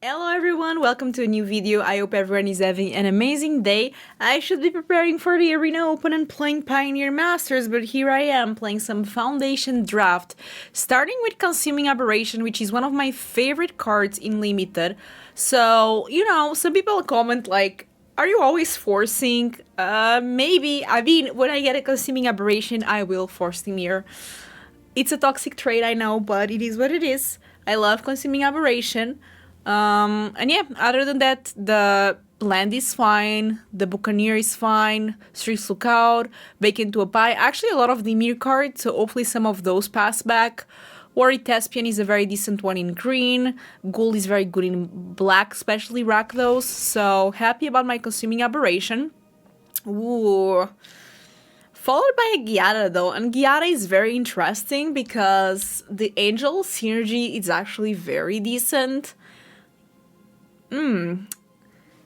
Hello everyone, welcome to a new video. I hope everyone is having an amazing day. I should be preparing for the Arena Open and playing Pioneer Masters, but here I am playing some Foundation Draft. Starting with Consuming Aberration, which is one of my favorite cards in Limited. So, some people comment like, are you always forcing? Maybe. I mean, when I get a Consuming Aberration, I will force Dimir. It's a toxic trait, I know, but it is what it is. I love Consuming Aberration. And yeah, other than that, the Land is fine, the Buccaneer is fine, Streets Lookout, Bake into a Pie. Actually, a lot of Dimir cards, so hopefully some of those pass back. Worry Thespian is a very decent one in green. Ghoul is very good in black, especially Rakdos. So happy about my Consuming Aberration. Ooh. Followed by a Giada though, and Giada is very interesting because the Angel synergy is actually very decent.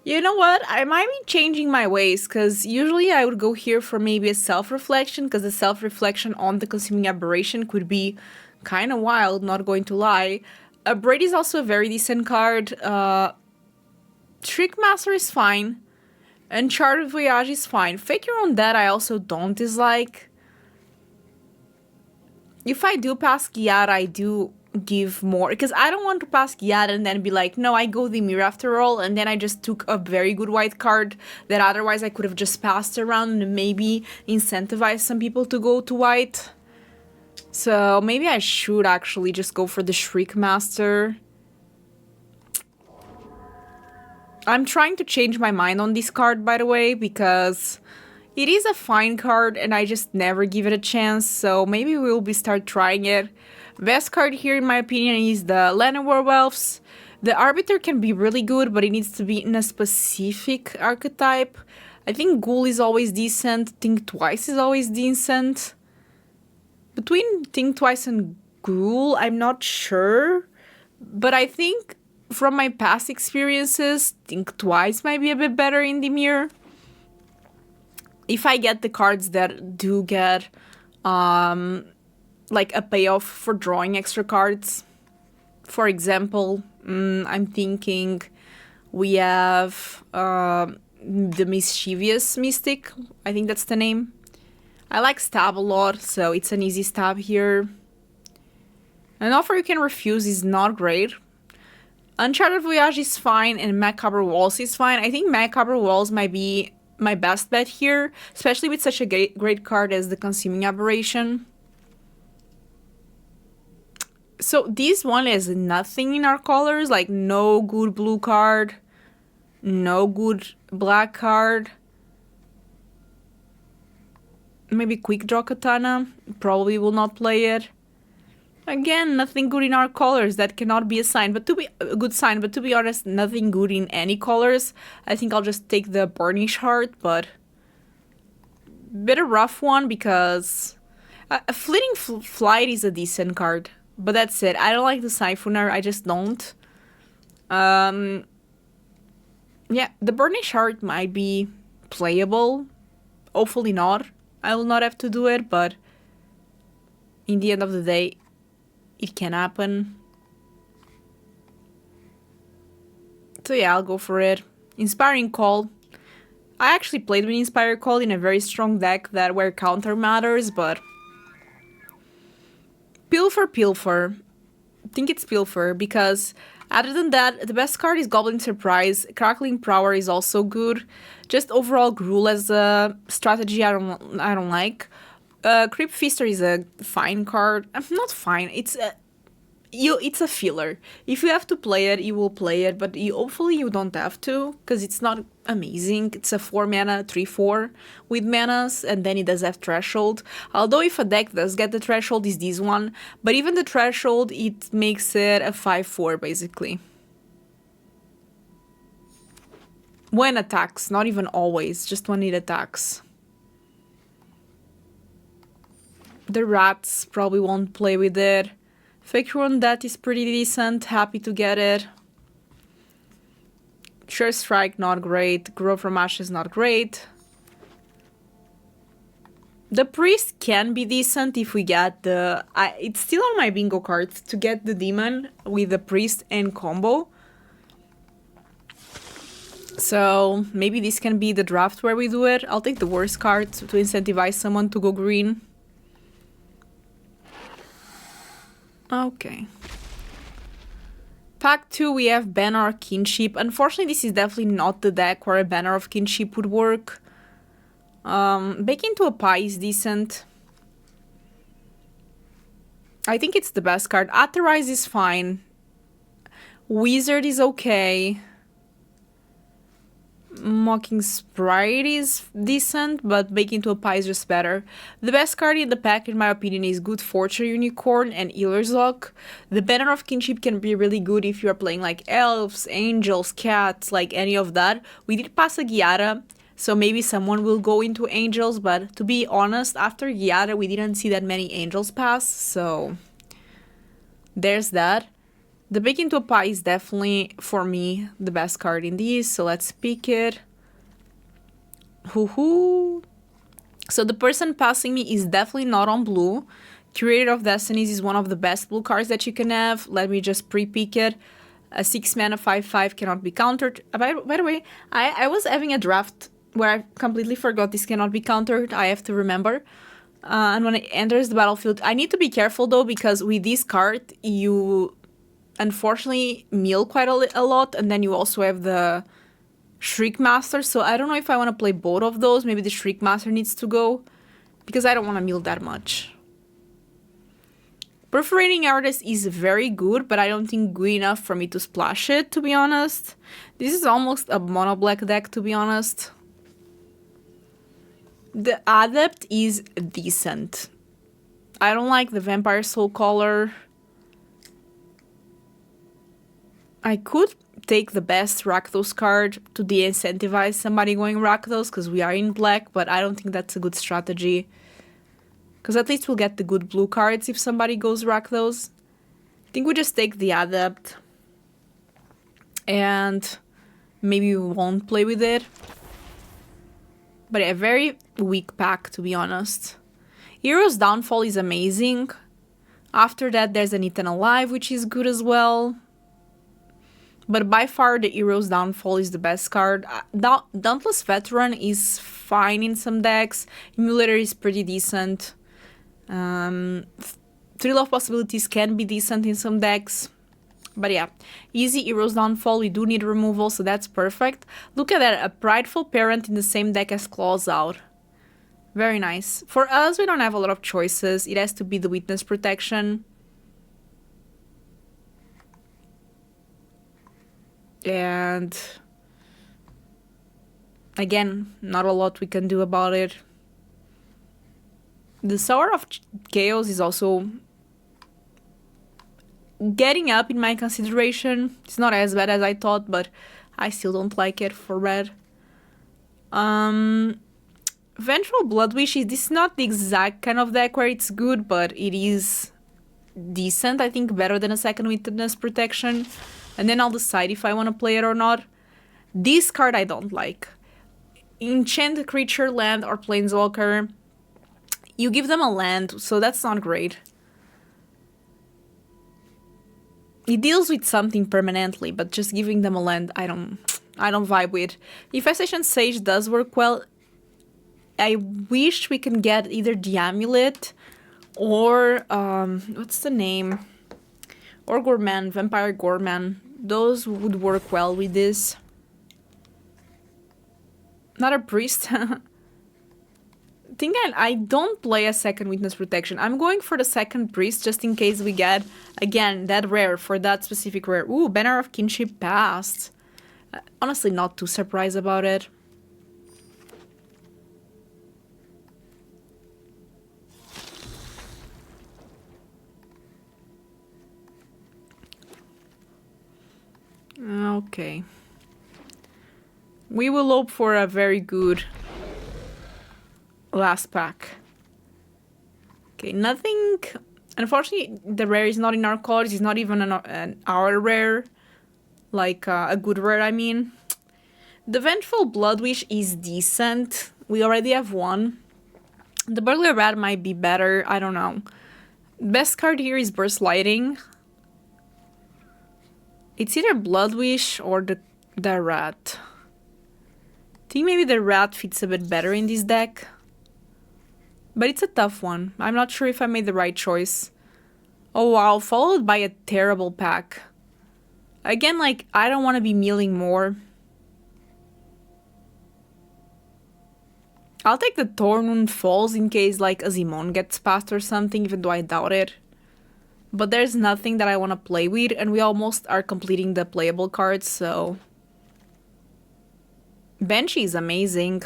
You know what? I might be changing my ways because usually I would go here for maybe a self-reflection because the self-reflection on the Consuming Aberration could be kind of wild, not going to lie. Braid is also a very decent card. Trickmaster is fine. Uncharted Voyage is fine. Fake Your Own Dead I also don't dislike. If I do pass Giada, I do give more, because I don't want to pass Giada and then be like, no, I go Dimir after all, and then I just took a very good white card that otherwise I could have just passed around and maybe incentivized some people to go to white. So maybe I should actually just go for the Shriek Master. I'm trying to change my mind on this card, by the way, because it is a fine card and I just never give it a chance, so maybe we'll start trying it. Best card here, in my opinion, is the Land of Werewolves. The Arbiter can be really good, but it needs to be in a specific archetype. I think Ghoul is always decent. Think Twice is always decent. Between Think Twice and Ghoul, I'm not sure. But I think from my past experiences, Think Twice might be a bit better in Dimir. If I get the cards that do get like a payoff for drawing extra cards. For example, I'm thinking we have the Mischievous Mystic. I think that's the name. I like Stab a lot, so it's an easy stab here. An Offer You Can Refuse is not great. Uncharted Voyage is fine, and Macabre Walls is fine. I think Macabre Walls might be my best bet here, especially with such a great card as the Consuming Aberration. So this one is nothing in our colors, like no good blue card, no good black card. Maybe Quick Draw Katana, probably will not play it. Again, nothing good in our colors, that cannot be a sign, but to be a good sign, but to be honest, nothing good in any colors. I think I'll just take the Burnish Heart, but bit a rough one because a Fleeting Flight is a decent card. But that's it. I don't like the Siphoner. I just don't. Yeah, the Burnish Heart might be playable. Hopefully not. I will not have to do it, but in the end of the day, it can happen. So yeah, I'll go for it. Inspiring Call. I actually played with Inspiring Call in a very strong deck that where counter matters, but Pilfer. I think it's Pilfer because other than that, the best card is Goblin Surprise. Crackling Prower is also good. Just overall Gruul as a strategy I don't like. Crypt Feaster is a fine card. Not fine. It's a filler. If you have to play it, you will play it, but hopefully you don't have to, because it's not amazing. It's a 4 mana 3/4 with manas, and then it does have threshold. Although if a deck does get the threshold, is this one, but even the threshold, it makes it a 5/4 basically. When attacks, not even always, just when it attacks. The Rats probably won't play with it. Fake Your Own Death is pretty decent, happy to get it. Sure Strike, not great. Grow from Ashes, not great. The Priest can be decent if we get the... it's still on my bingo card to get the Demon with the Priest and combo. So maybe this can be the draft where we do it. I'll take the worst card to incentivize someone to go green. Okay. Pack 2, we have Banner of Kinship. Unfortunately, this is definitely not the deck where a Banner of Kinship would work. Bake into a Pie is decent. I think it's the best card. Authorize is fine. Wizard is okay. Mocking Sprite is decent, but Bake into a Pie is just better. The best card in the pack, in my opinion, is Good Fortune Unicorn and Illerzock. The Banner of Kinship can be really good if you are playing like elves, angels, cats, like any of that. We did pass a Giada, so maybe someone will go into angels, but to be honest, after Giada, we didn't see that many angels pass, so there's that. The Bake into a Pie is definitely, for me, the best card in these, so let's pick it. Hoo-hoo! So the person passing me is definitely not on blue. Curator of Destinies is one of the best blue cards that you can have. Let me just pre-pick it. A 6-mana 5/5 cannot be countered. By the way, I was having a draft where I completely forgot this cannot be countered. I have to remember. And when it enters the battlefield, I need to be careful though, because with this card, you unfortunately mill quite a lot, and then you also have the Shriek Master, so I don't know if I want to play both of those. Maybe the Shriek Master needs to go, because I don't want to mill that much. Perforating Artist is very good, but I don't think good enough for me to splash it, to be honest. This is almost a mono black deck, to be honest. The Adept is decent. I don't like the Vampire Soul Color. I could take the best Rakdos card to de-incentivize somebody going Rakdos, because we are in black, but I don't think that's a good strategy. Because at least we'll get the good blue cards if somebody goes Rakdos. I think we just take the Adept. And maybe we won't play with it. But a very weak pack, to be honest. Hero's Downfall is amazing. After that, there's an Eaten Alive, which is good as well. But by far, the Hero's Downfall is the best card. Dauntless Veteran is fine in some decks. Emulator is pretty decent. Thrill of Possibilities can be decent in some decks. But yeah, easy Hero's Downfall. We do need removal, so that's perfect. Look at that, a Prideful Parent in the same deck as Claws Out. Very nice. For us, we don't have a lot of choices. It has to be the Witness Protection. And again, not a lot we can do about it. The Sour of Chaos is also getting up in my consideration. It's not as bad as I thought, but I still don't like it for red. Vengeful Bloodwish, this is not the exact kind of deck where it's good, but it is decent. I think better than a second Witness Protection. And then I'll decide if I want to play it or not. This card I don't like. Enchant creature, land, or planeswalker. You give them a land, so that's not great. It deals with something permanently, but just giving them a land, I don't vibe with. Infestation Sage does work well. I wish we can get either the Amulet or what's the name? Or Gorman, Vampire Gorman. Those would work well with this. Not a priest. I don't play a second Witness Protection. I'm going for the second priest just in case we get, again, that rare for that specific rare. Ooh, Banner of Kinship passed. Honestly, not too surprised about it. Okay. We will hope for a very good last pack. Okay, nothing. Unfortunately, the rare is not in our colors. It's not even our rare. Like a good rare, I mean. The Vengeful Bloodwish is decent. We already have one. The Burglar Rat might be better. I don't know. Best card here is Burst Lighting. It's either Bloodwish or the rat. think maybe the rat fits a bit better in this deck. But it's a tough one. I'm not sure if I made the right choice. Oh wow, followed by a terrible pack. Again, like, I don't want to be milling more. I'll take the Tornun Falls in case, like, Azimon gets passed or something, even though I doubt it. But there's nothing that I want to play with, and we almost are completing the playable cards, so... Banshee is amazing.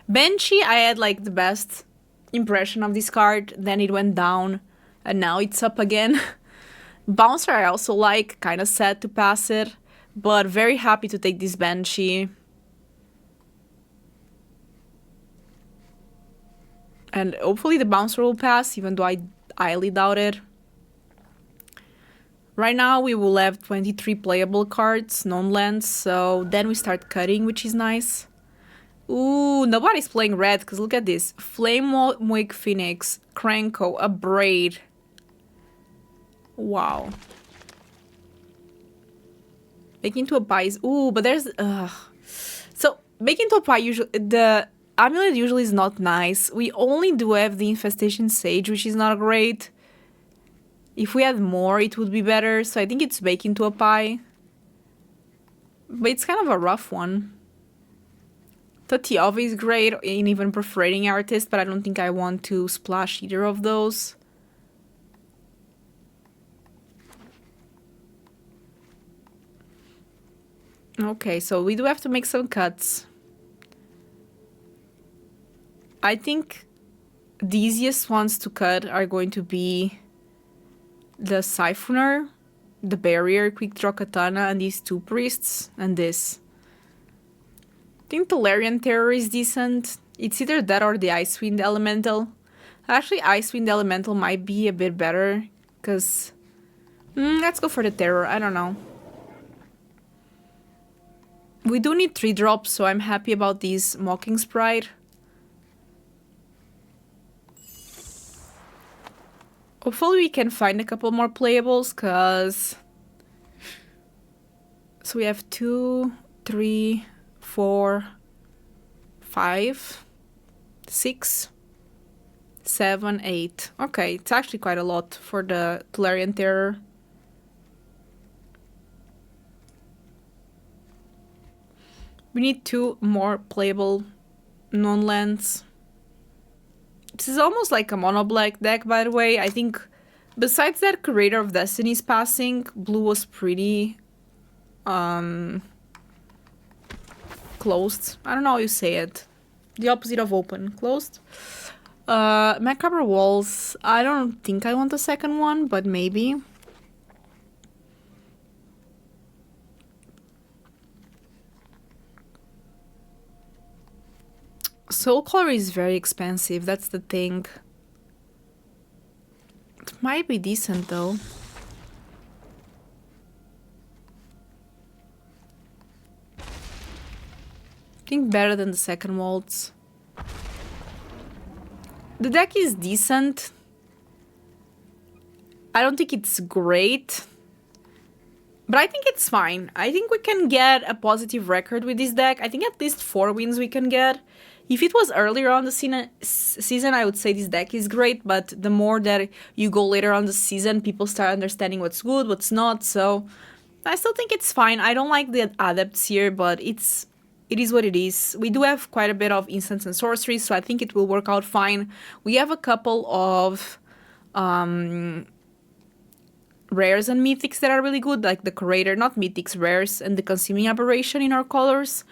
Banshee, I had, like, the best impression of this card, then it went down, and now it's up again. Bouncer I also like, kinda sad to pass it, but very happy to take this Banshee. And hopefully the Bouncer will pass, even though I highly doubt it. Right now we will have 23 playable cards, non-lands, so then we start cutting, which is nice. Ooh, nobody's playing red, because look at this. Flame Wake Phoenix, Cranko, a Braid. Wow. Baking to a pie is... Ooh, but there's... So, baking to a pie usually... The amulet usually is not nice. We only do have the Infestation Sage, which is not great. If we had more, it would be better. So I think it's baking to a pie. But it's kind of a rough one. Tatiova is great in even Perforating Artist, but I don't think I want to splash either of those. Okay, so we do have to make some cuts. I think the easiest ones to cut are going to be the Siphoner, the Barrier, Quick Draw Katana, and these two Priests, and this. I think Tolarian Terror is decent. It's either that or the Icewind Elemental. Actually, Icewind Elemental might be a bit better, because... let's go for the Terror, I don't know. We do need 3 drops, so I'm happy about these Mocking Sprite. Hopefully we can find a couple more playables, cause... So we have 2, 3, 4, 5, 6, 7, 8. Okay, it's actually quite a lot for the Tolarian Terror. We need 2 more playable non-lands. This is almost like a mono-black deck, by the way. I think, besides that Creator of Destiny's passing, blue was pretty... closed. I don't know how you say it. The opposite of open. Closed. Macabre Walls. I don't think I want a second one, but maybe. Soul Color is very expensive, that's the thing. It might be decent though. I think better than the second waltz. The deck is decent. I don't think it's great. But I think it's fine. I think we can get a positive record with this deck. I think at least 4 wins we can get. If it was earlier on the season, I would say this deck is great, but the more that you go later on the season, people start understanding what's good, what's not, so I still think it's fine. I don't like the adepts here, but it is what it is. We do have quite a bit of instants and sorceries, so I think it will work out fine. We have a couple of rares and mythics that are really good, like the Curator, not mythics, rares, and the Consuming Aberration in our colors.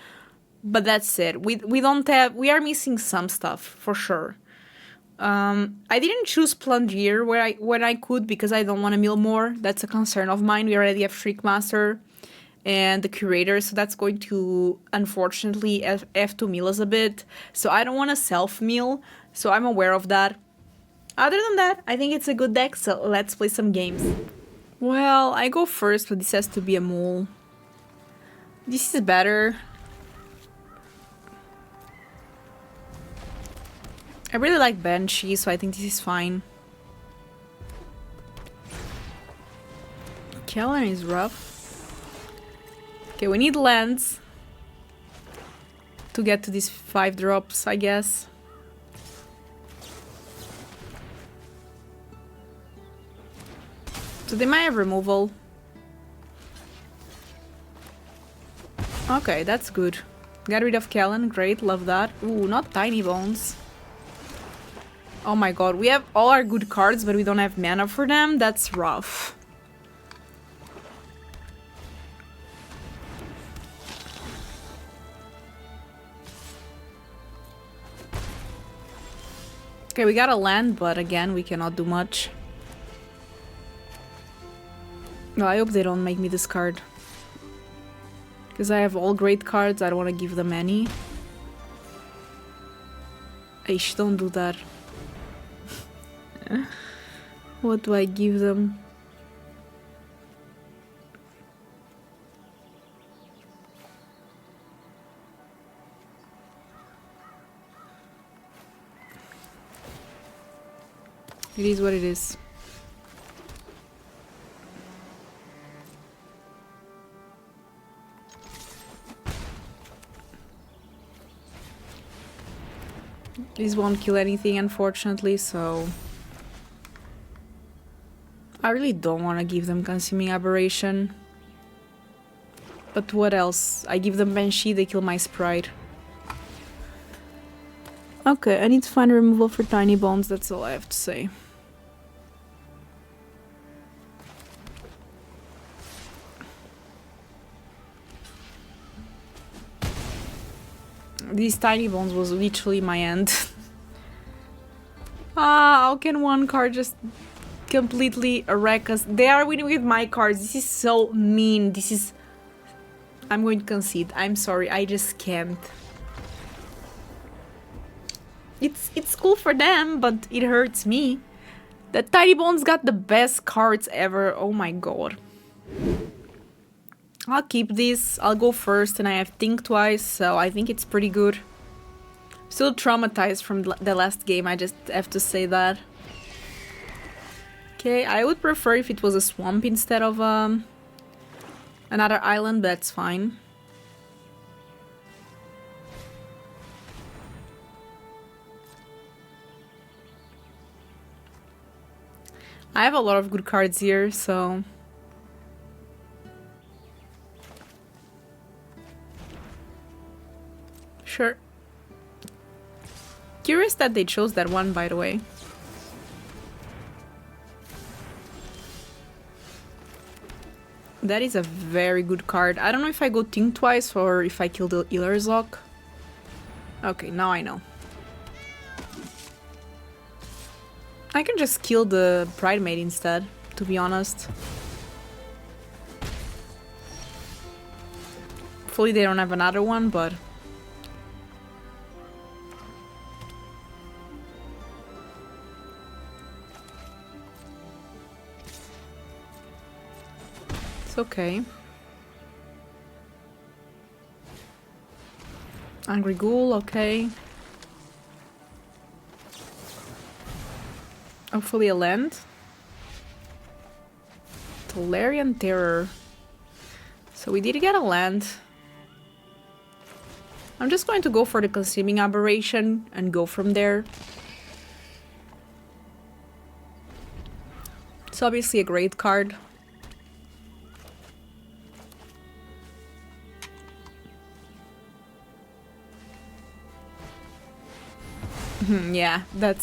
But that's it. We are missing some stuff for sure. I didn't choose Plungier when I could because I don't want to mill more. That's a concern of mine. We already have Shriekmaster and the Curator, so that's going to unfortunately have to mill us a bit. So I don't want to self mill. So I'm aware of that. Other than that, I think it's a good deck. So let's play some games. Well, I go first, but this has to be a mole. This is better. I really like Banshee, so I think this is fine. Kellen is rough. Okay, we need lands. to get to these 5 drops, I guess. So they might have removal. Okay, that's good. Got rid of Kellen, great, love that. Ooh, not Tiny Bones. Oh my god, we have all our good cards, but we don't have mana for them? That's rough. Okay, we got a land, but again, we cannot do much. Well, I hope they don't make me discard. Because I have all great cards, I don't want to give them any. Aish, don't do that. What do I give them? It is what it is. This won't kill anything, unfortunately, so... I really don't want to give them Consuming Aberration. But what else? I give them Banshee, they kill my Sprite. Okay, I need to find removal for Tiny Bones, that's all I have to say. These Tiny Bones was literally my end. How can one card just completely wreck us? They are winning with my cards. This is so mean. This is... I'm going to concede. I'm sorry. I just can't. It's cool for them, but it hurts me. The Tiny Bones got the best cards ever. Oh my god. I'll keep this. I'll go first and I have Think Twice, so I think it's pretty good. Still traumatized from the last game, I just have to say that. Okay, I would prefer if it was a swamp instead of another island, but that's fine. I have a lot of good cards here, so... Sure. Curious that they chose that one, by the way. That is a very good card. I don't know if I go Think Twice or if I kill the Ilerzok. Okay, now I know. I can just kill the Pridemate instead, to be honest. Hopefully they don't have another one, but... It's okay. Angry Ghoul, okay. Hopefully a land. Tolarian Terror. So we did get a land. I'm just going to go for the Consuming Aberration and go from there. It's obviously a great card. Yeah, that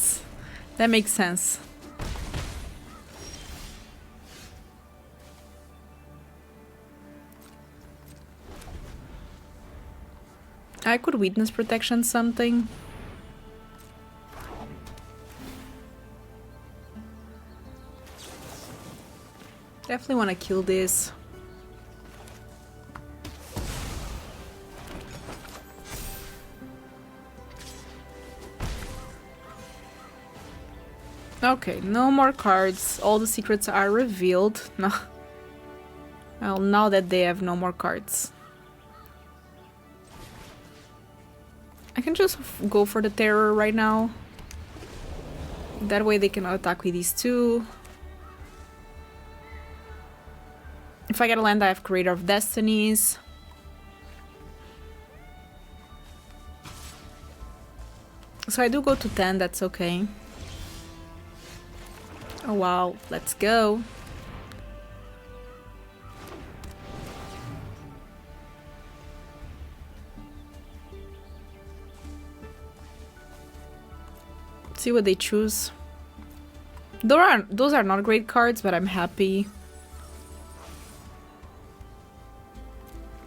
makes sense. I could Witness Protection something. Definitely want to kill this. Okay, no more cards. All the secrets are revealed. No. Well, now that they have no more cards. I can just go for the Terror right now. That way they cannot attack with these two. If I get a land, I have Creator of Destinies. So I do go to 10, that's okay. Oh wow, let's go. See what they choose. Those are not great cards, but I'm happy.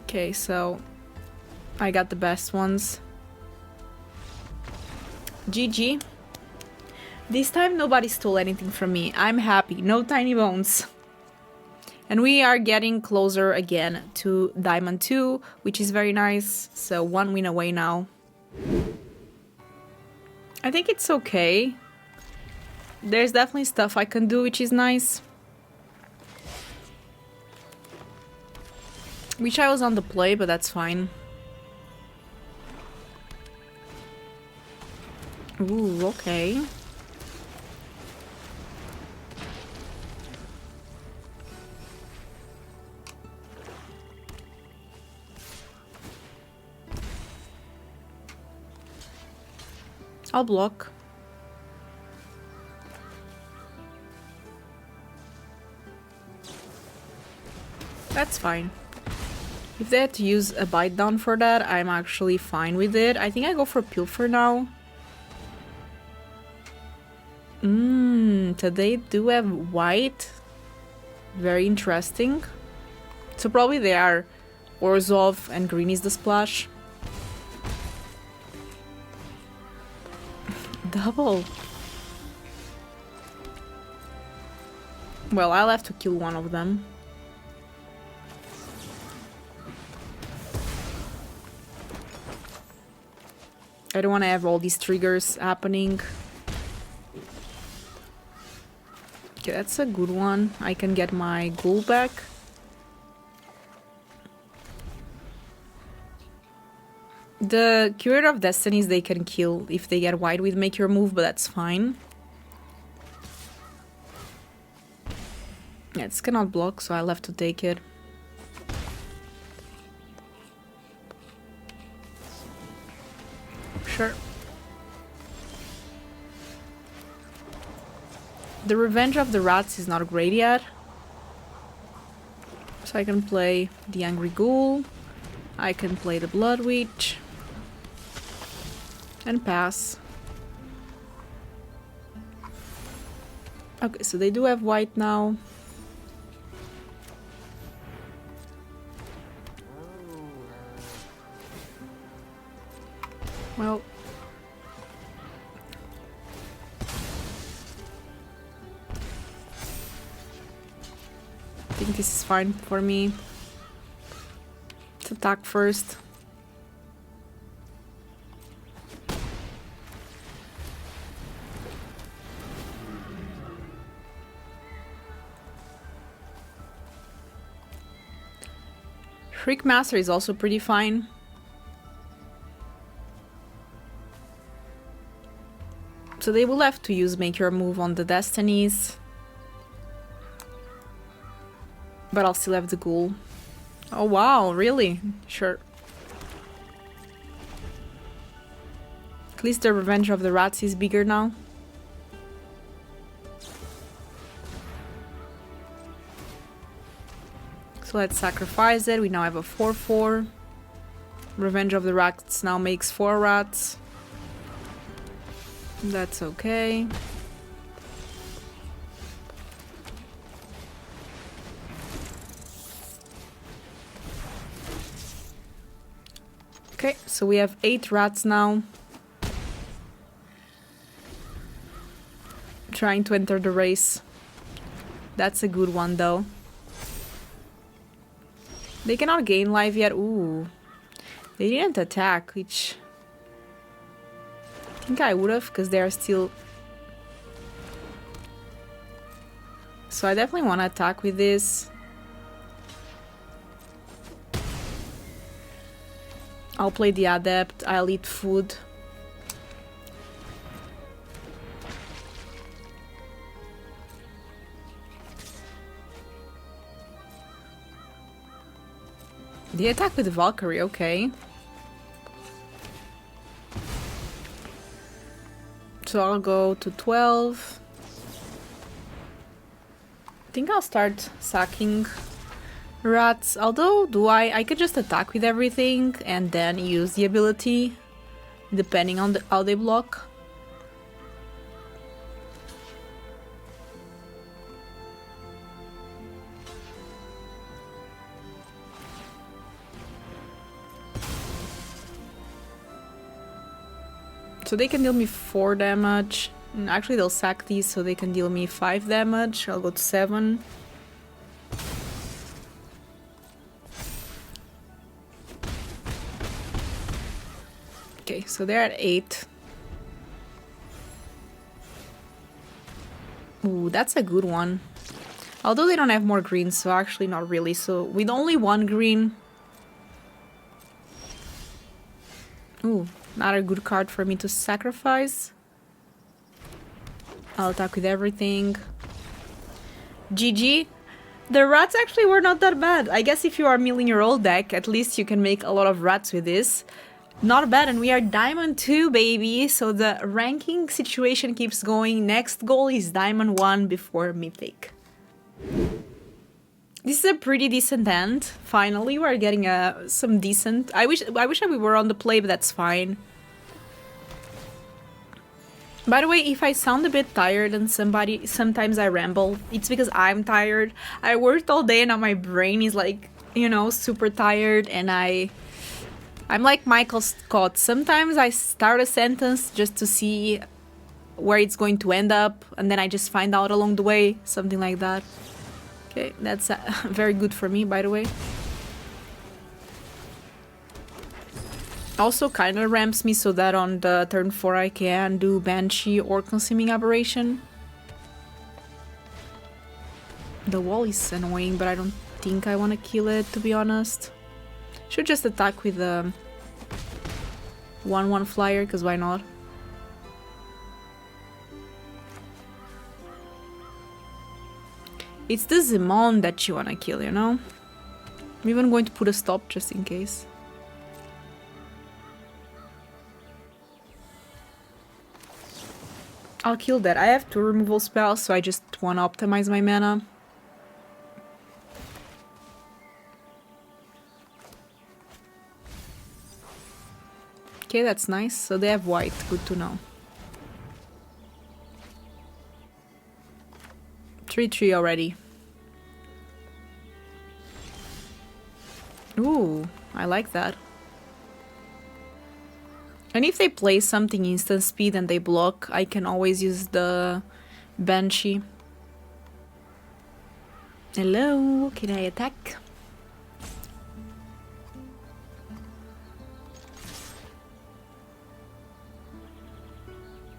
Okay, so I got the best ones. GG. This time nobody stole anything from me. I'm happy. No tiny bones. And we are getting closer again to Diamond 2, which is very nice. So 1 win away now. I think it's okay. There's definitely stuff I can do, which is nice. Wish I was on the play, but that's fine. Ooh, okay. I'll block. That's fine. If they had to use a bite down for that, I'm actually fine with it. I think I go for Pilfer now. So they do have white. Very interesting. So probably they are Orzhov and green is the splash. Double. Well, I'll have to kill one of them. I don't want to have all these triggers happening. Okay, that's a good one. I can get my ghoul back. The Curator of Destinies they can kill if they get white with Make Your Move, but that's fine. Yeah, it's cannot block, so I'll have to take it. Sure. The Revenge of the Rats is not great yet. So I can play the Angry Ghoul. I can play the Blood Witch. And pass. Okay, so they do have white now. Well, I think this is fine for me. Let's attack first. Shriek Master is also pretty fine. So they will have to use Make Your Move on the Destinies. But I'll still have the Ghoul. Oh wow, really? Sure. At least the Revenge of the Rats is bigger now. So let's sacrifice it. We now have a 4/4. Revenge of the Rats now makes 4 rats. That's okay. Okay, so we have 8 rats now. Trying to enter the race. That's a good one though. They cannot gain life yet. Ooh. They didn't attack, which I think I would have, because they are still... So I definitely want to attack with this. I'll play the Adept, I'll eat food. They attack with Valkyrie, okay. So I'll go to 12. I think I'll start sacking rats. Although, I could just attack with everything and then use the ability, depending on how they block. So they can deal me 4 damage. Actually, they'll sack these so they can deal me 5 damage. I'll go to 7. Okay, so they're at 8. Ooh, that's a good one. Although they don't have more green, so actually not really. So with only 1 green... Ooh, not a good card for me to sacrifice. I'll attack with everything. GG. The rats actually were not that bad. I guess if you are milling your old deck, at least you can make a lot of rats with this. Not bad, and we are Diamond 2, baby. So the ranking situation keeps going. Next goal is Diamond 1 before Mythic. This is a pretty decent end. Finally, we're getting some decent... I wish we were on the play, but that's fine. By the way, if I sound a bit tired and sometimes I ramble, it's because I'm tired. I worked all day and now my brain is like, you know, super tired, and I'm like Michael Scott. Sometimes I start a sentence just to see where it's going to end up, and then I just find out along the way, something like that. Okay, that's very good for me, by the way. Also kind of ramps me so that on the turn 4 I can do Banshee or Consuming Aberration. The wall is annoying, but I don't think I want to kill it, to be honest. Should just attack with the 1/1 flyer, because why not? It's the Zimon that you want to kill, you know? I'm even going to put a stop just in case. I'll kill that. I have 2 removal spells, so I just want to optimize my mana. Okay, that's nice. So they have white. Good to know. 3/3 already. Ooh, I like that. And if they play something instant speed and they block, I can always use the Banshee. Hello, can I attack?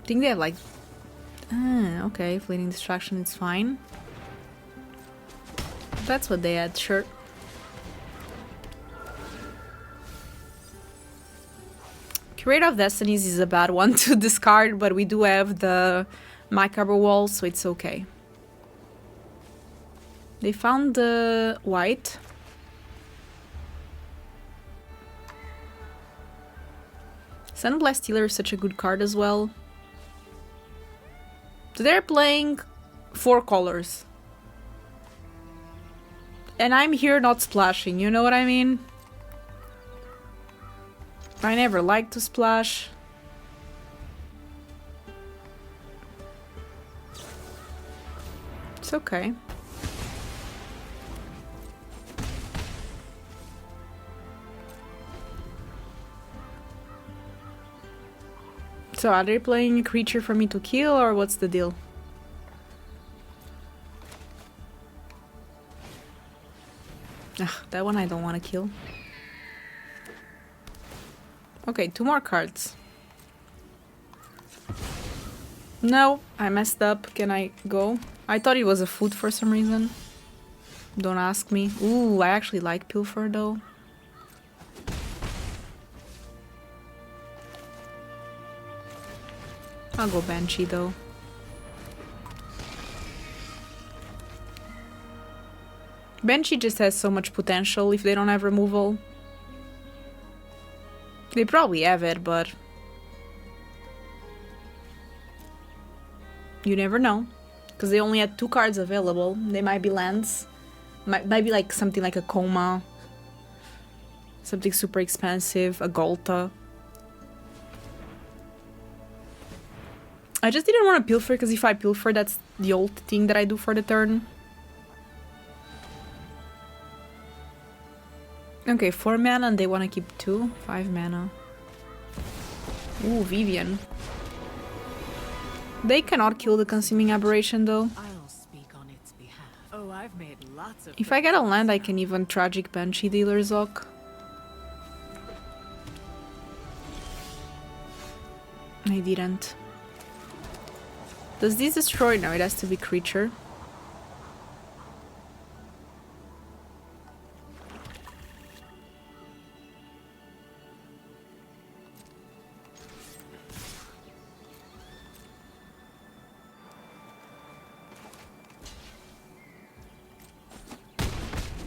I think they have like... okay, fleeting distraction is fine. That's what they had, sure. Curator of Destinies is a bad one to discard, but we do have the Macabre Wall, so it's okay. They found the white. Sunblast Stealer is such a good card as well. So they're playing 4 colors. And I'm here not splashing, you know what I mean? I never like to splash. It's okay. So are they playing a creature for me to kill, or what's the deal? Ugh, that one I don't want to kill. Okay, 2 more cards. No, I messed up. Can I go? I thought it was a food for some reason. Don't ask me. Ooh, I actually like Pilfer though. I'll go Banshee though. Banshee just has so much potential if they don't have removal. They probably have it, but... You never know. Because they only had 2 cards available. They might be lands. Might be like something like a Coma. Something super expensive. A Golta. I just didn't want to pilfer, because if I pilfer, that's the old thing that I do for the turn. Okay, 4 mana and they want to keep 2. 5 mana. Ooh, Vivian. They cannot kill the Consuming Aberration though. I'll speak on its behalf. Oh, I've made lots of If I get a land, I can even Tragic Banshee Dealer Zoc. I didn't. Does this destroy? No, it has to be creature.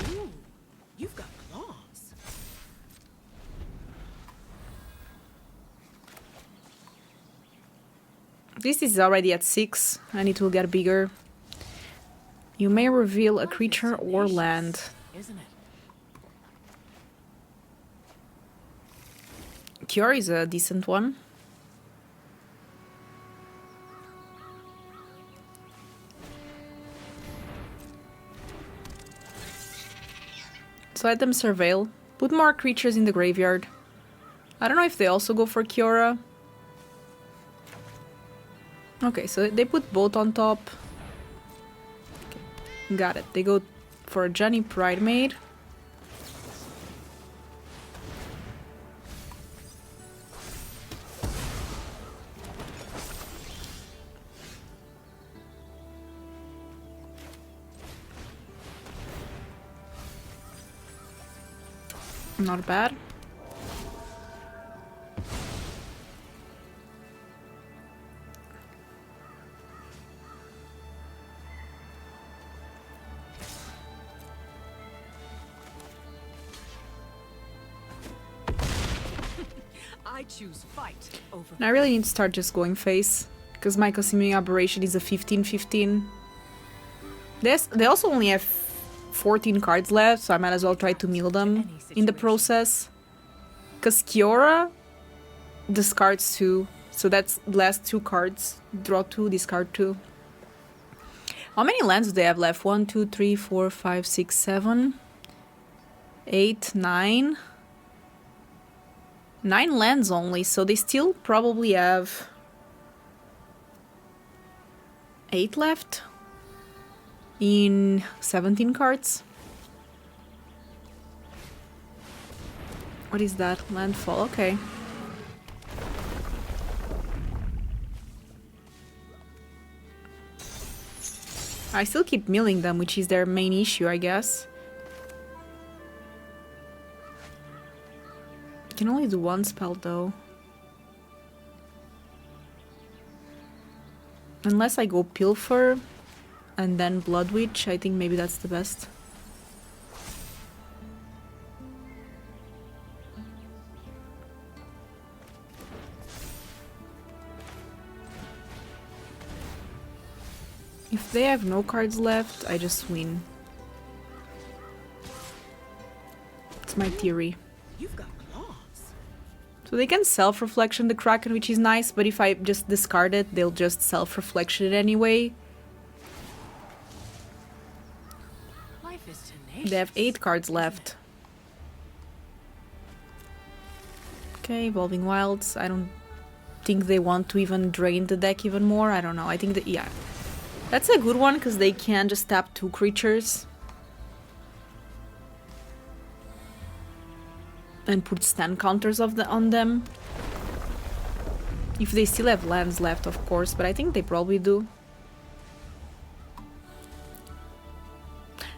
Ooh, you've got claws. This is already at 6 and it will get bigger. You may reveal a creature or land. Isn't it? Cure is a decent one. So let them surveil. Put more creatures in the graveyard. I don't know if they also go for Kiora. Okay, so they put both on top. Okay, got it. They go for a Johnny Pridemade. Not bad. I choose fight over. And I really need to start just going face, because my Consuming Aberration is a 15/15. They also only have 14 cards left, so I might as well try to mill them in the process. Because Kiora discards 2, so that's last 2 cards. Draw 2, discard 2. How many lands do they have left? 1, 2, 3, 4, 5, 6, 7, 8, 9. 9 lands only, so they still probably have 8 left in 17 cards. What is that? Landfall, okay. I still keep milling them, which is their main issue, I guess. I can only do 1 spell though. Unless I go Pilfer and then Blood Witch, I think maybe that's the best. If they have no cards left, I just win. It's my theory. You've got claws. So they can self-reflection the Kraken, which is nice, but if I just discard it, they'll just self-reflection it anyway. Life is tenacious. They have 8 cards left. Okay, Evolving Wilds. I don't think they want to even drain the deck even more. I don't know. I think that, yeah. That's a good one, because they can just tap 2 creatures. And put stand counters on them. If they still have lands left, of course, but I think they probably do.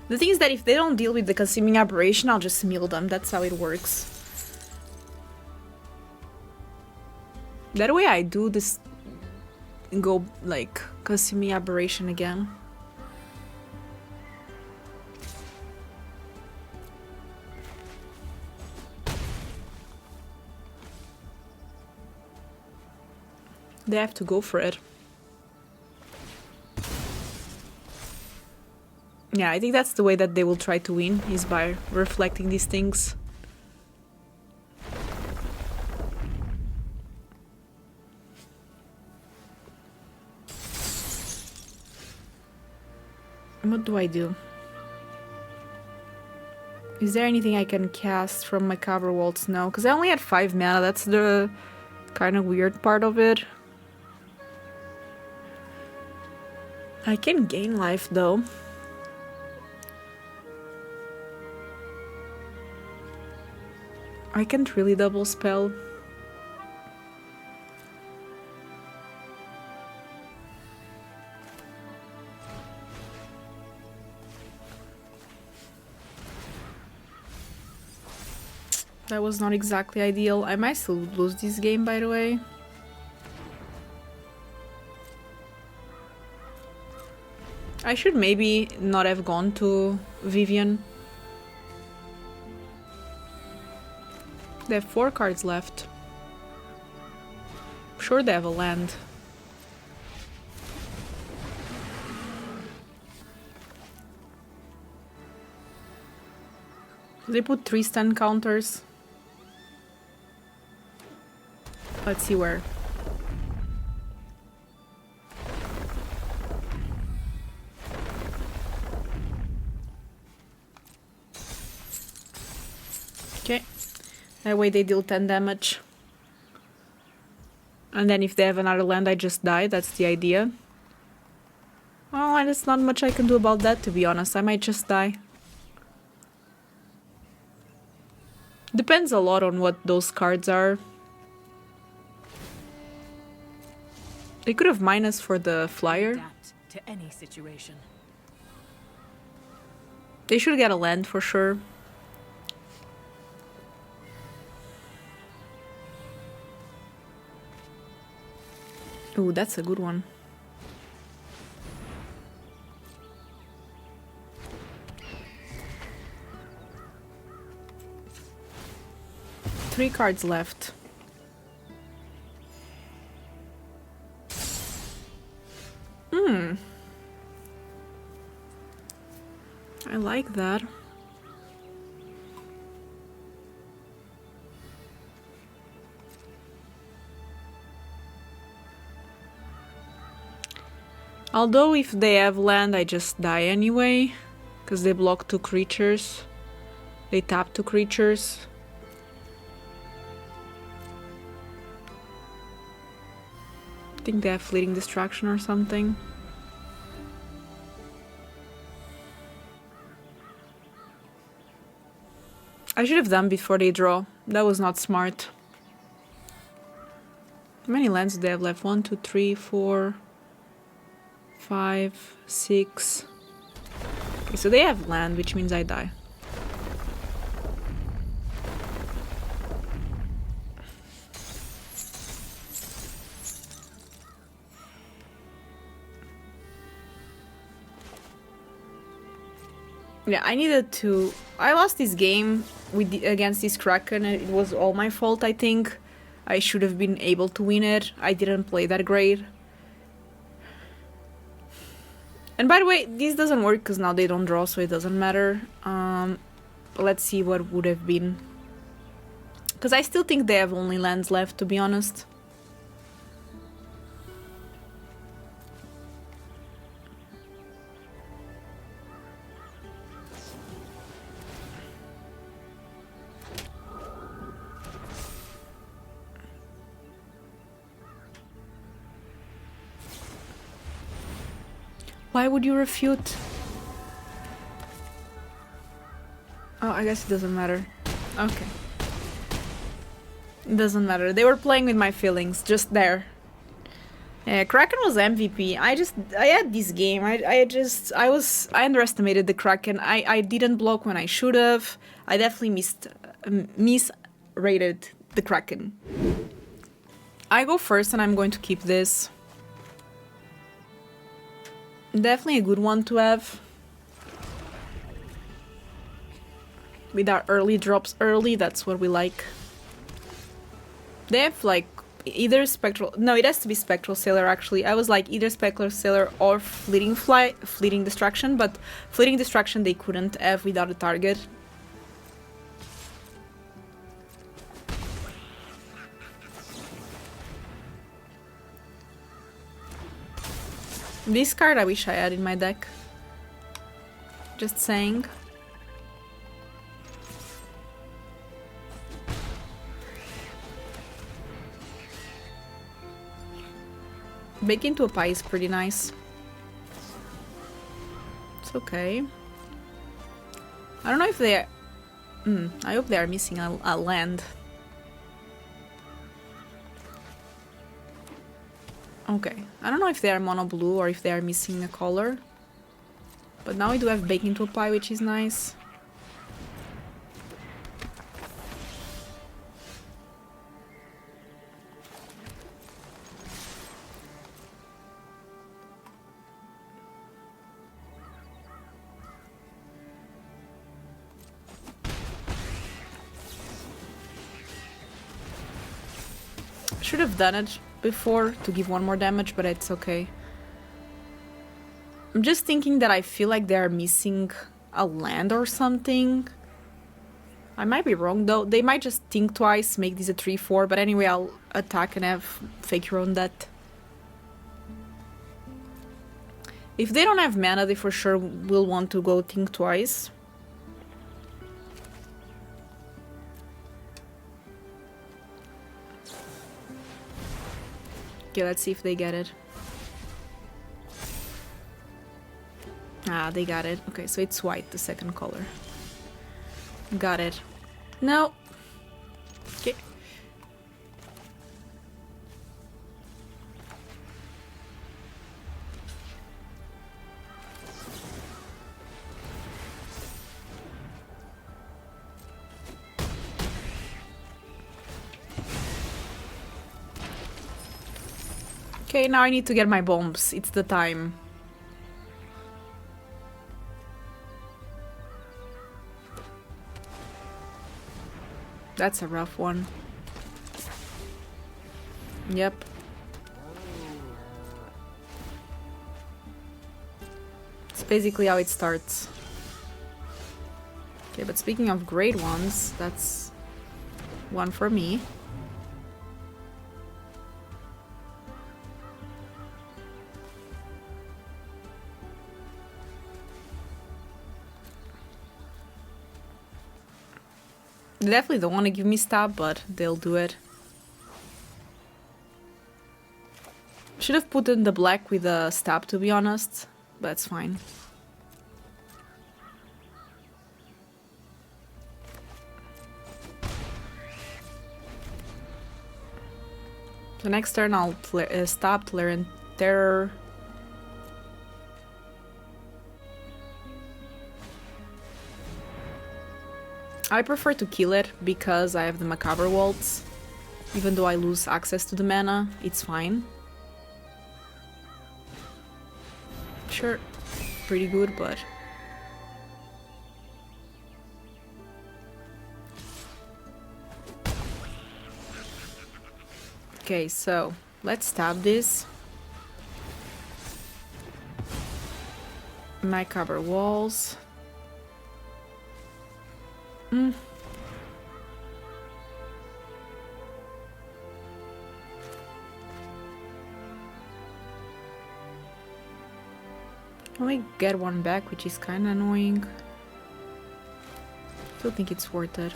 The thing is that if they don't deal with the Consuming Aberration, I'll just mill them. That's how it works. That way I do this... go, like, Consuming Aberration again. They have to go for it. Yeah, I think that's the way that they will try to win, is by reflecting these things. What do I do? Is there anything I can cast from my cover waltz? No, because I only had 5 mana. That's the kind of weird part of it. I can gain life though. I can't really double spell. That was not exactly ideal. I might still lose this game, by the way. I should maybe not have gone to Vivian. They have 4 cards left. I'm sure they have a land. They put 3 stun counters. Let's see where. Okay. That way they deal 10 damage. And then if they have another land, I just die. That's the idea. Oh, and there's not much I can do about that, to be honest. I might just die. Depends a lot on what those cards are. They could have minus for the flyer. Adapt to any situation. They should get a land for sure. Ooh, that's a good one. Three cards left. I like that. Although if they have land, I just die anyway, because they block 2 creatures. They tap 2 creatures. I think they have fleeting distraction or something. I should have done before they draw. That was not smart. How many lands do they have left? 1, 2, 3, 4, 5, 6. Okay, so they have land, which means I die. Yeah, I needed to... I lost this game against this Kraken, and it was all my fault, I think. I should have been able to win it. I didn't play that great. And by the way, this doesn't work because now they don't draw, so it doesn't matter. Let's see what would have been. Because I still think they have only lands left, to be honest. Why would you refute? Oh, I guess it doesn't matter. Okay. It doesn't matter. They were playing with my feelings, just there. Yeah, Kraken was MVP. I had this game. I underestimated the Kraken. I didn't block when I should have. I definitely misrated the Kraken. I go first and I'm going to keep this. Definitely a good one to have. With our early drops early, that's what we like. They have like either Spectral... No, it has to be Spectral Sailor, actually. I was like, either Spectral Sailor or Fleeting Distraction, but Fleeting Distraction they couldn't have without a target. This card I wish I had in my deck. Just saying. Bake into a pie is pretty nice. It's okay. I don't know if they are... I hope they are missing a land. Okay. I don't know if they are mono blue or if they are missing a color. But now we do have Bake into a Pie, which is nice. Should have done it before to give one more damage, but it's okay. I'm just thinking that I feel like they're missing a land or something. I might be wrong though. They might just think twice, make this a 3-4, but anyway, I'll attack and have fake your own death. If they don't have mana, they for sure will want to go think twice. Okay, let's see if they get it. Ah, they got it. Okay, so it's white, the second color. Got it. No. Okay. Okay, now I need to get my bombs. It's the time. That's a rough one. Yep. It's basically how it starts. Okay, but speaking of great ones, that's one for me. They definitely don't want to give me stab, but they'll do it. Should have put in the black with the stab, to be honest. But it's fine. The next turn I'll stab, Flare, and Terror. I prefer to kill it because I have the Macabre Waltz. Even though I lose access to the mana, it's fine. Sure, pretty good, but... Okay, so let's stab this. Macabre Walls. Only get one back, which is kind of annoying. Still think it's worth it.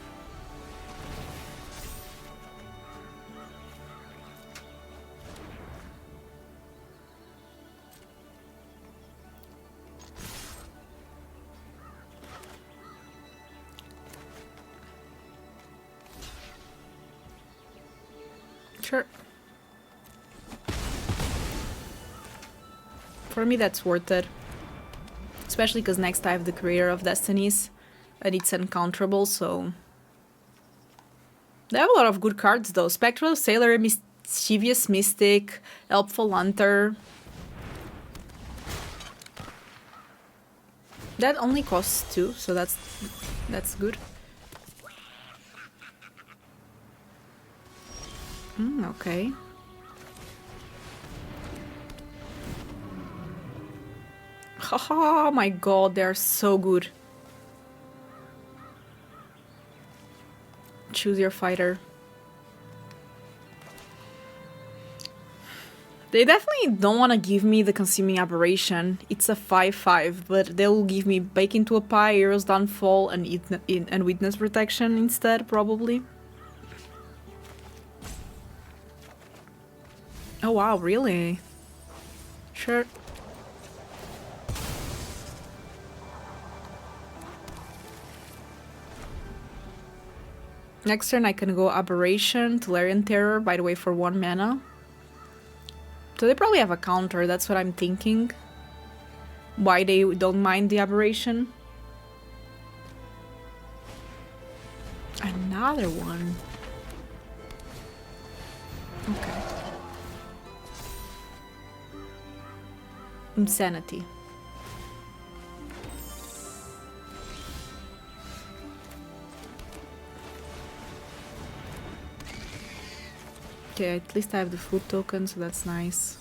Sure. For me, that's worth it. Especially because next I have the Creator of Destinies, and it's uncounterable, so... They have a lot of good cards, though. Spectral Sailor, Mischievous Mystic, Helpful Hunter. That only costs 2, so that's good. Okay. Oh my god, they're so good. Choose your fighter. They definitely don't want to give me the Consuming Aberration. It's a 5/5, but they will give me Bake into a Pie, Hero's Downfall, and Witness Protection instead, probably. Oh wow, really? Sure. Next turn I can go Aberration, Tolarian Terror, by the way, for 1 mana. So they probably have a counter, that's what I'm thinking. Why they don't mind the Aberration. Another one. Okay. Insanity. Okay, at least I have the food token, so that's nice.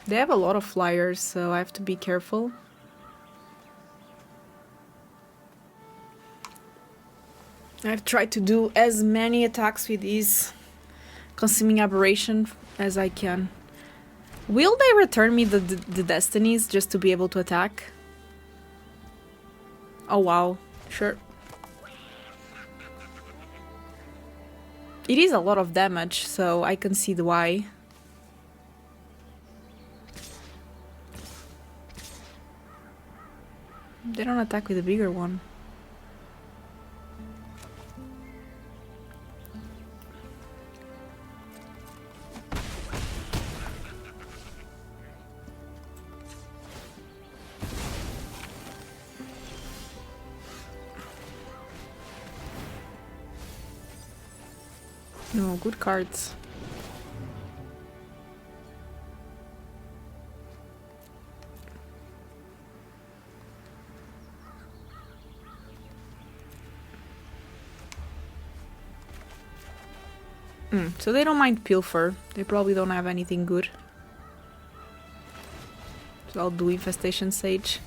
They have a lot of flyers, so I have to be careful. I've tried to do as many attacks with these Consuming Aberration as I can. Will they return me the Destinies just to be able to attack? Oh wow, sure. It is a lot of damage, so I can see the why. They don't attack with a bigger one. No, good cards. So they don't mind Pilfer. They probably don't have anything good. So I'll do Infestation Sage.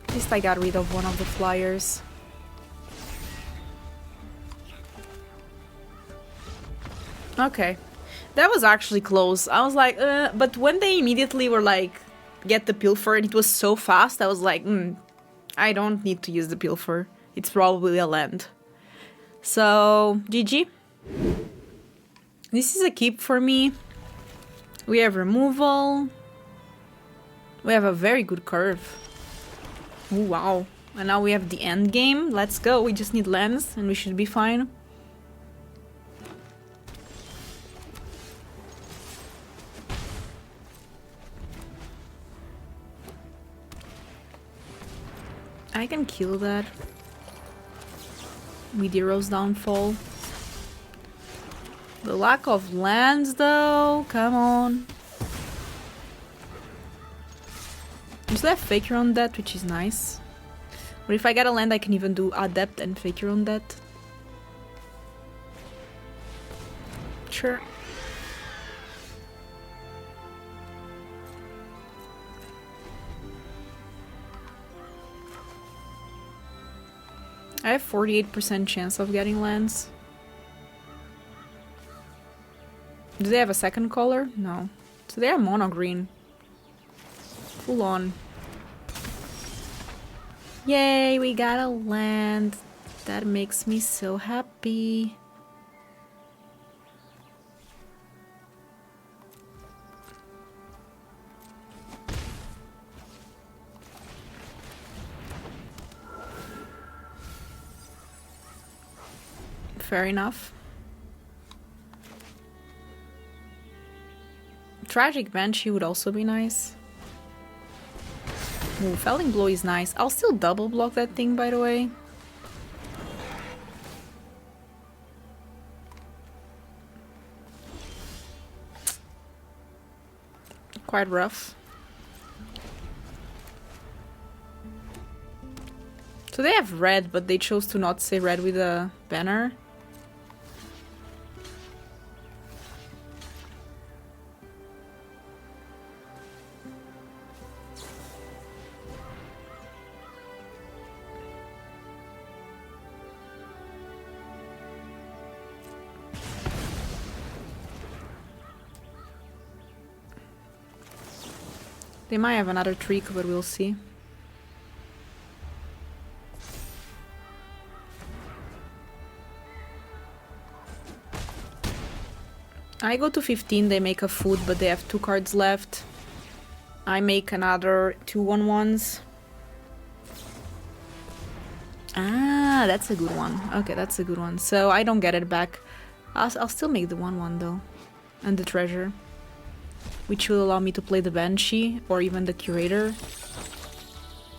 At least I got rid of one of the flyers. Okay. That was actually close. I was like, but when they immediately were like, get the Pilfer, and it was so fast, I was like, I don't need to use the Pilfer. It's probably a land. So, GG. This is a keep for me. We have removal. We have a very good curve. Ooh, wow. And now we have the end game. Let's go. We just need lands and we should be fine. I can kill that with Hero's Downfall. The lack of lands though, come on. I still have Faker on that, which is nice. But if I get a land I can even do Adept and Faker on that. Sure. I have 48% chance of getting lands. Do they have a second color? No. So they are mono green. Full on. Yay, we got a land. That makes me so happy. Fair enough. Tragic Banshee would also be nice. Ooh, Felling Blow is nice. I'll still double block that thing, by the way. Quite rough. So they have red, but they chose to not say red with a banner. They might have another trick, but we'll see. I go to 15, they make a food, but they have 2 cards left. I make another 2 1/1s. Ah, that's a good one. Okay, that's a good one. So I don't get it back. I'll still make the 1/1 though. And the treasure. Which will allow me to play the Banshee or even the Curator.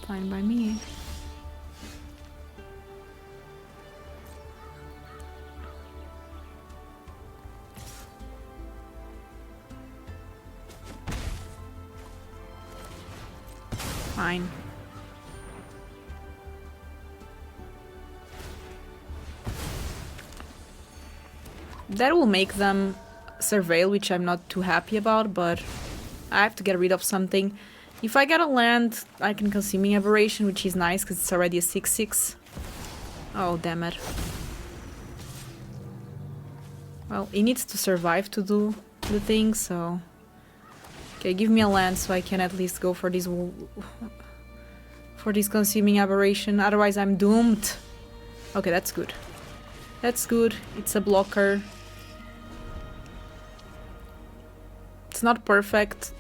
Fine by me. Fine. That will make them surveil, which I'm not too happy about, but I have to get rid of something. If I get a land, I can Consuming Aberration, which is nice because it's already a 6/6. Oh, damn it. Well, it needs to survive to do the thing, so... Okay, give me a land so I can at least go for this... for this Consuming Aberration, otherwise I'm doomed. Okay, that's good. That's good. It's a blocker. It's not perfect.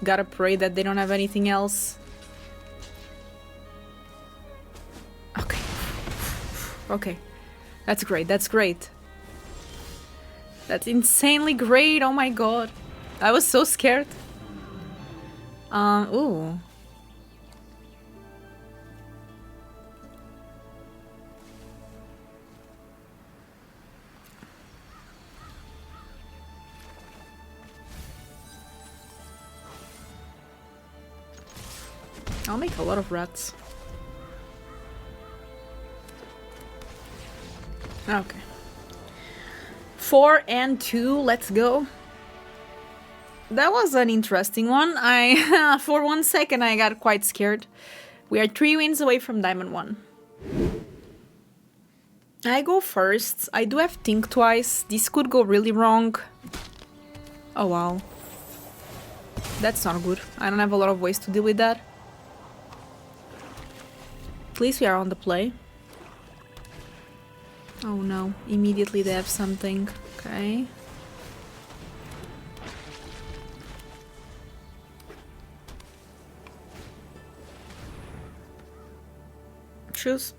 Gotta pray that they don't have anything else. Okay. Okay. That's great. That's great. That's insanely great. Oh my god. I was so scared. Ooh. I'll make a lot of rats. Okay. 4 and 2, let's go. That was an interesting one. For 1 second I got quite scared. We are 3 wins away from Diamond 1. I go first. I do have Think Twice. This could go really wrong. Oh wow. That's not good. I don't have a lot of ways to deal with that. At least we are on the play. Oh no, immediately they have something. Okay. Choose.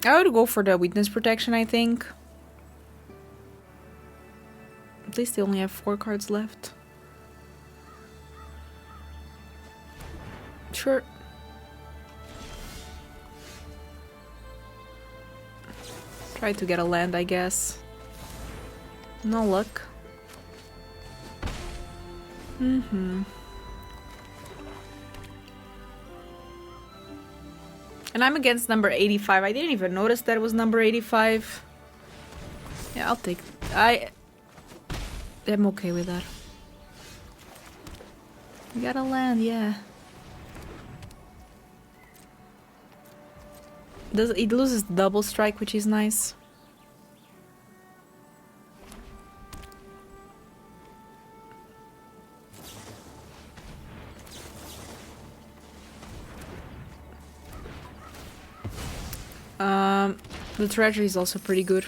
I would go for the Witness Protection, I think. At least they only have 4 cards left. Sure. Try to get a land, I guess. No luck. And I'm against number 85. I didn't even notice that it was number 85. Yeah, I'll take... I'm okay with that. We got a land, yeah. It loses double strike, which is nice. The treasure is also pretty good.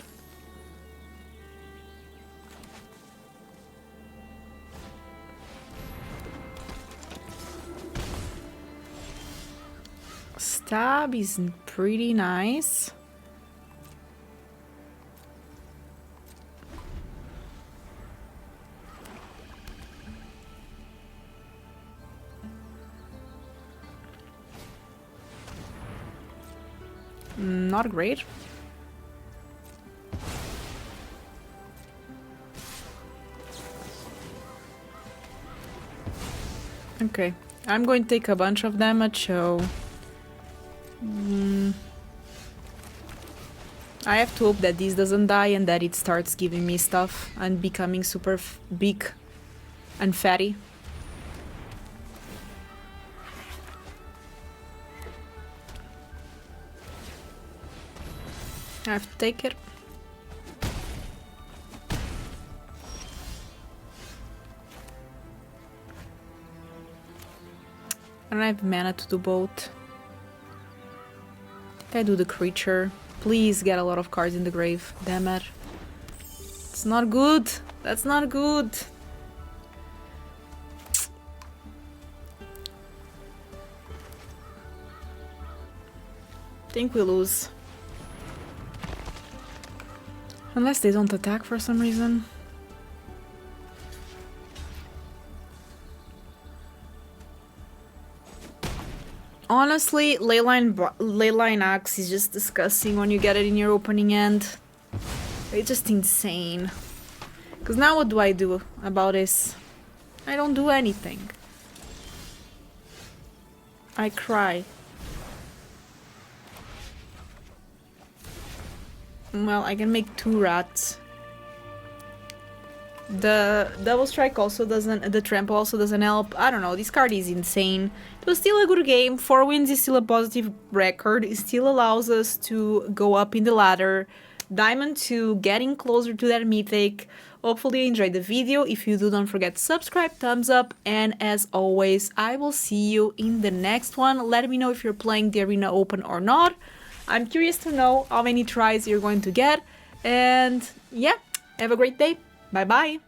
Stab is pretty nice. Not great. Okay, I'm going to take a bunch of damage, so... I have to hope that this doesn't die and that it starts giving me stuff and becoming super big and fatty. I have to take it. I don't have mana to do both. I do the creature. Please get a lot of cards in the grave. Damn it. It's not good. That's not good. Think we lose. Unless they don't attack for some reason. Honestly, Leyline Axe is just disgusting when you get it in your opening end. It's just insane. Because now what do I do about this? I don't do anything. I cry. Well, I can make 2 rats. The double strike also doesn't, the trample also doesn't help. I don't know, this card is insane. It was still a good game. 4 wins is still a positive record. It still allows us to go up in the ladder. Diamond 2, getting closer to that mythic. Hopefully you enjoyed the video. If you do, don't forget to subscribe, thumbs up, and as always, I will see you in the next one. Let me know if you're playing the Arena Open or not. I'm curious to know how many tries you're going to get. And yeah, have a great day. Bye bye!